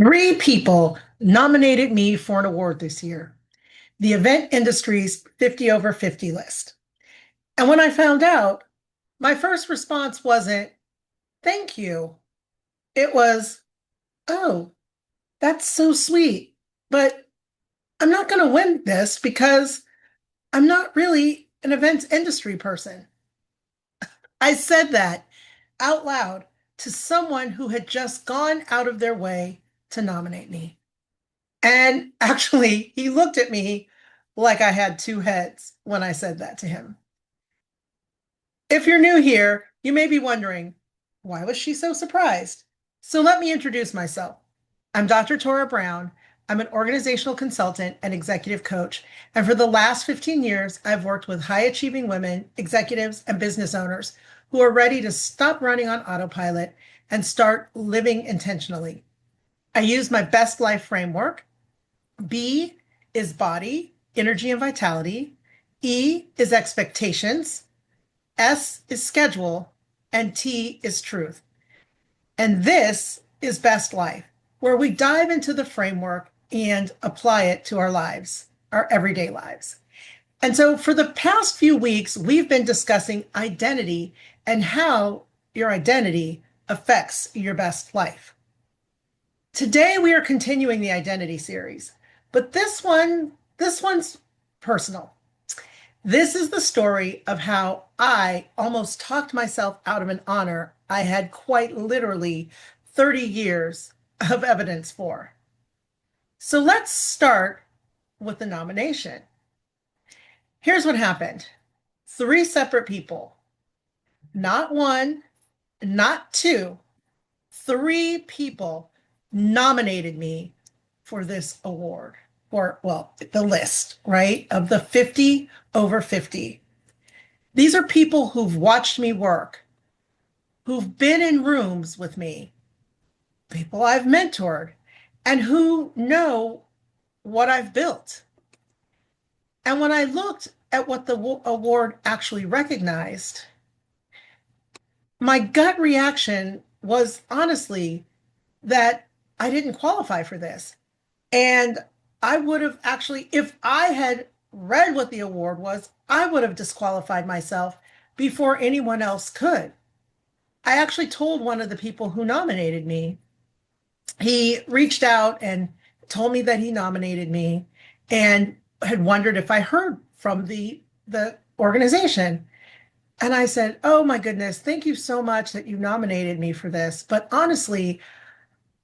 Three people nominated me for an award this year, the event industry's 50 over 50 list. And when I found out, my first response wasn't, thank you. It was, oh, that's so sweet. But I'm not going to win this because I'm not really an events industry person. I said that out loud to someone who had just gone out of their way to nominate me. And actually, he looked at me like I had two heads when I said that to him. If you're new here, you may be wondering, why was she so surprised? So let me introduce myself. I'm Dr. Tora Brown. I'm an organizational consultant and executive coach. And for the last 15 years, I've worked with high achieving women, executives, and business owners who are ready to stop running on autopilot and start living intentionally. I use my best life framework. B is body, energy, and vitality. E is expectations. S is schedule. And T is truth. And this is Best Life, where we dive into the framework and apply it to our lives, our everyday lives. And so for the past few weeks, we've been discussing identity and how your identity affects your best life. Today, we are continuing the identity series, but this one's personal. This is the story of how I almost talked myself out of an honor I had quite literally 30 years of evidence for. So let's start with the nomination. Here's what happened. Three separate people, not one, not two, three people nominated me for this award, or, well, the list, right, of the 50 over 50. These are people who've watched me work, who've been in rooms with me, people I've mentored, and who know what I've built. And when I looked at what the award actually recognized, my gut reaction was honestly that I didn't qualify for this. And I would have actually, if I had read what the award was, I would have disqualified myself before anyone else could. I actually told one of the people who nominated me, he reached out and told me that he nominated me and had wondered if I heard from the organization. And I said, "Oh my goodness, thank you so much that you nominated me for this. But honestly,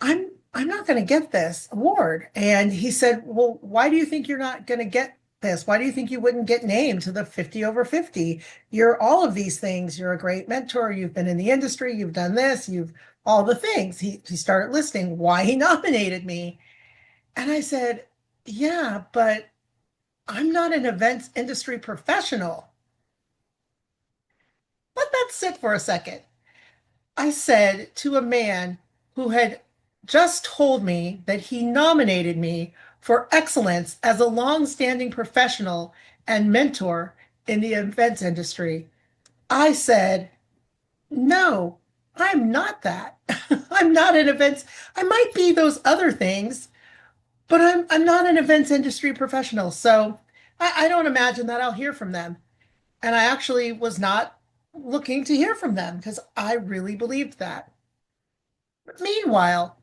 I'm not going to get this award." And he said, "Well, why do you think you're not going to get this? Why do you think you wouldn't get named to the 50 over 50? You're all of these things. You're a great mentor. You've been in the industry. You've done this. You've all the things." He started listing why he nominated me. And I said, "Yeah, but I'm not an events industry professional." Let that sit for a second. I said to a man who had just told me that he nominated me for excellence as a long-standing professional and mentor in the events industry, I said, "No, I'm not that. I'm not an events. I might be those other things, but I'm not an events industry professional. So I don't imagine that I'll hear from them." And I actually was not looking to hear from them because I really believed that. Meanwhile,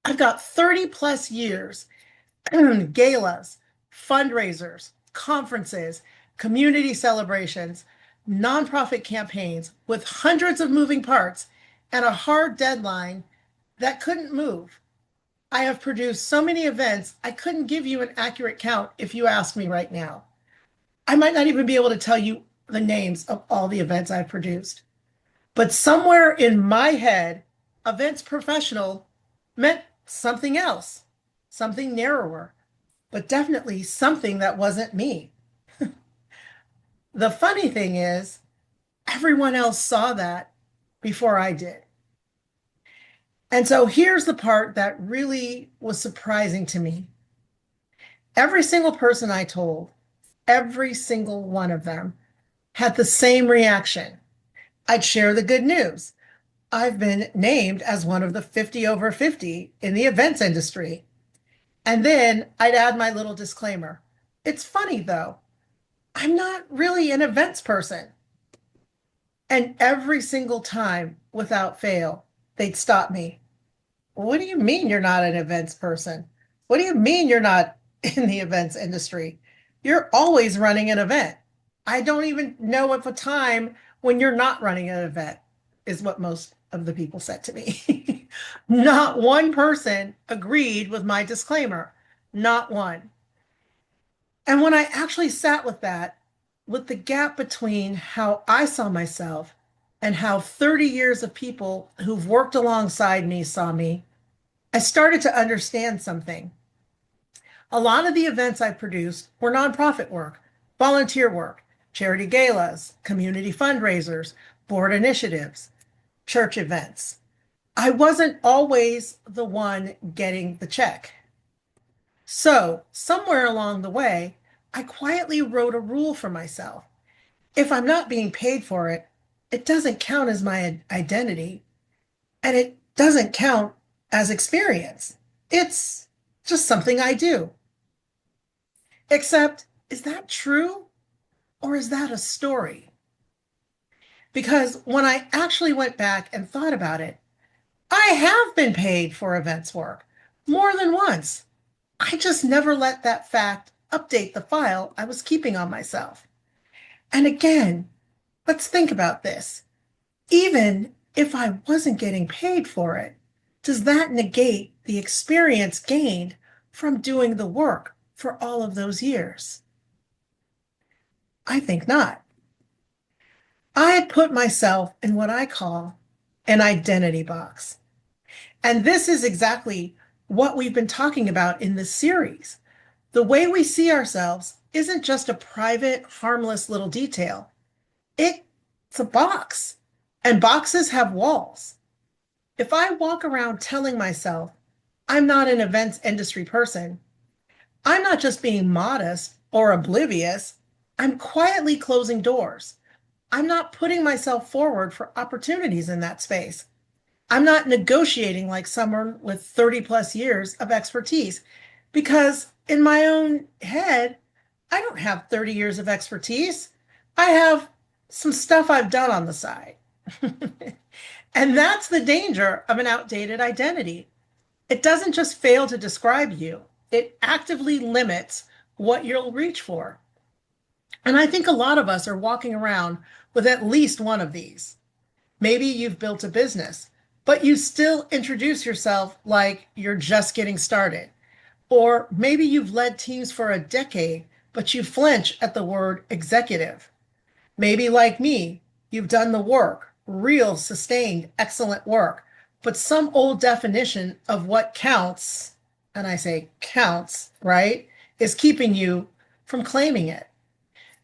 I've got 30 plus years, galas, fundraisers, conferences, community celebrations, nonprofit campaigns with hundreds of moving parts and a hard deadline that couldn't move. I have produced so many events, I couldn't give you an accurate count if you asked me right now. I might not even be able to tell you the names of all the events I've produced. But somewhere in my head, events professional meant something else, something narrower, but definitely something that wasn't me. The funny thing is, everyone else saw that before I did. And so here's the part that really was surprising to me. Every single person I told, every single one of them had the same reaction. I'd share the good news. I've been named as one of the 50 over 50 in the events industry. And then I'd add my little disclaimer. It's funny though, I'm not really an events person. And every single time, without fail, they'd stop me. What do you mean you're not an events person? What do you mean you're not in the events industry? You're always running an event. I don't even know of a time when you're not running an event, is what most of the people said to me. Not one person agreed with my disclaimer. Not one. And when I actually sat with that, with the gap between how I saw myself and how 30 years of people who've worked alongside me saw me, I started to understand something. A lot of the events I produced were nonprofit work, volunteer work, charity galas, community fundraisers, board initiatives, church events. I wasn't always the one getting the check. So, somewhere along the way, I quietly wrote a rule for myself. If I'm not being paid for it, it doesn't count as my identity and it doesn't count as experience. It's just something I do. Except, is that true or is that a story? Because when I actually went back and thought about it, I have been paid for events work more than once. I just never let that fact update the file I was keeping on myself. And again, let's think about this. Even if I wasn't getting paid for it, does that negate the experience gained from doing the work for all of those years? I think not. I had put myself in what I call an identity box. And this is exactly what we've been talking about in this series. The way we see ourselves isn't just a private, harmless little detail. It's a box, and boxes have walls. If I walk around telling myself I'm not an events industry person, I'm not just being modest or oblivious, I'm quietly closing doors. I'm not putting myself forward for opportunities in that space. I'm not negotiating like someone with 30 plus years of expertise because in my own head, I don't have 30 years of expertise. I have some stuff I've done on the side. And that's the danger of an outdated identity. It doesn't just fail to describe you, it actively limits what you'll reach for. And I think a lot of us are walking around with at least one of these. Maybe you've built a business, but you still introduce yourself like you're just getting started. Or maybe you've led teams for a decade, but you flinch at the word executive. Maybe, like me, you've done the work, real, sustained, excellent work, but some old definition of what counts, and I say counts, right, is keeping you from claiming it.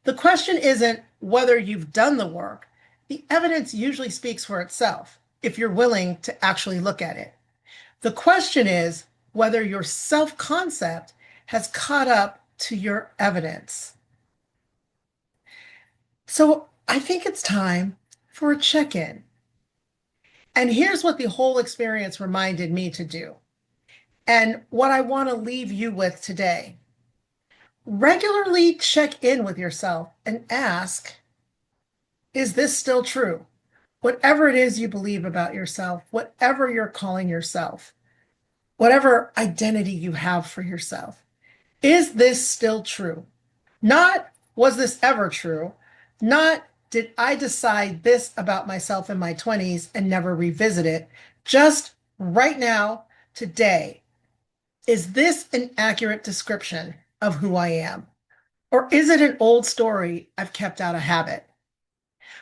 The question isn't whether you've done the work. The evidence usually speaks for itself if you're willing to actually look at it. The question is whether your self concept has caught up to your evidence. So I think it's time for a check in. And here's what the whole experience reminded me to do, and what I want to leave you with today. Regularly check in with yourself and ask, is this still true? Whatever it is you believe about yourself, whatever you're calling yourself, whatever identity you have for yourself, is this still true? Not, was this ever true? Not, did I decide this about myself in my 20s and never revisit it? Just right now, today, is this an accurate description of who I am? Or is it an old story I've kept out of habit?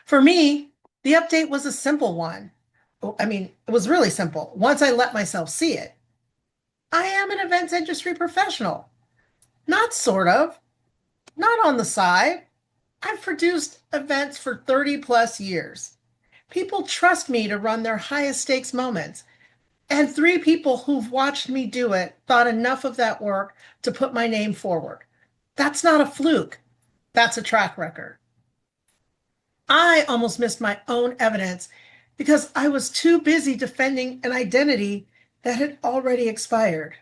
For me, the update was a simple one. I mean, it was really simple. Once I let myself see it, I am an events industry professional. Not sort of, not on the side. I've produced events for 30 plus years. People trust me to run their highest stakes moments. And three people who've watched me do it thought enough of that work to put my name forward. That's not a fluke. That's a track record. I almost missed my own evidence because I was too busy defending an identity that had already expired.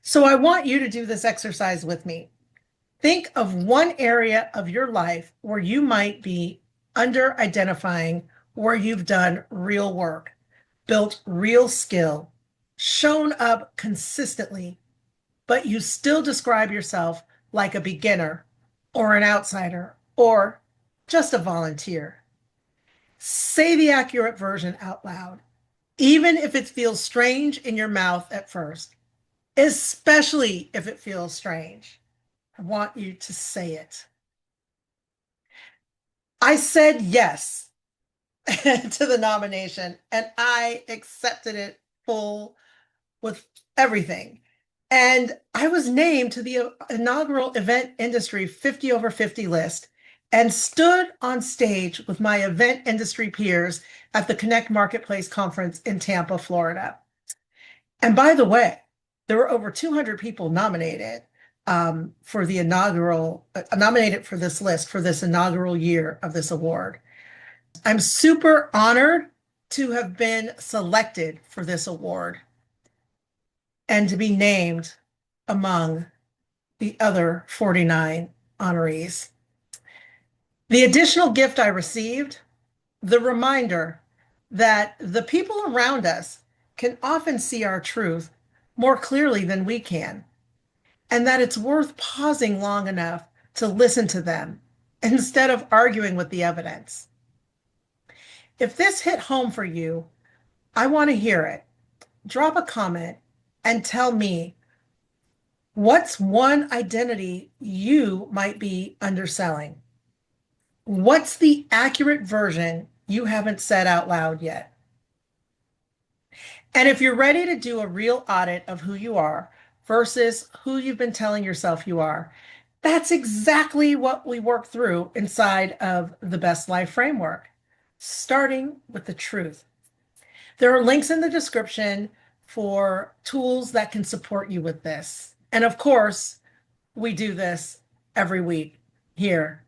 So I want you to do this exercise with me. Think of one area of your life where you might be under identifying, where you've done real work, built real skill, shown up consistently, but you still describe yourself like a beginner or an outsider or just a volunteer. Say the accurate version out loud, even if it feels strange in your mouth at first, especially if it feels strange. I want you to say it. I said yes to the nomination and I accepted it full with everything. And I was named to the inaugural event industry 50 over 50 list and stood on stage with my event industry peers at the Connect Marketplace conference in Tampa, Florida. And by the way, there were over 200 people nominated for the inaugural, nominated for this list for this inaugural year of this award. I'm super honored to have been selected for this award and to be named among the other 49 honorees. The additional gift I received, the reminder that the people around us can often see our truth more clearly than we can, and that it's worth pausing long enough to listen to them instead of arguing with the evidence. If this hit home for you, I want to hear it. Drop a comment and tell me what's one identity you might be underselling. What's the accurate version you haven't said out loud yet? And if you're ready to do a real audit of who you are versus who you've been telling yourself you are, that's exactly what we work through inside of the Best Life Framework, starting with the truth. There are links in the description for tools that can support you with this. And of course, we do this every week here.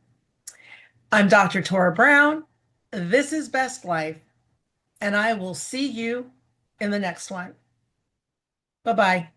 I'm Dr. Tora Brown. This is Best Life, and I will see you in the next one. Bye-bye.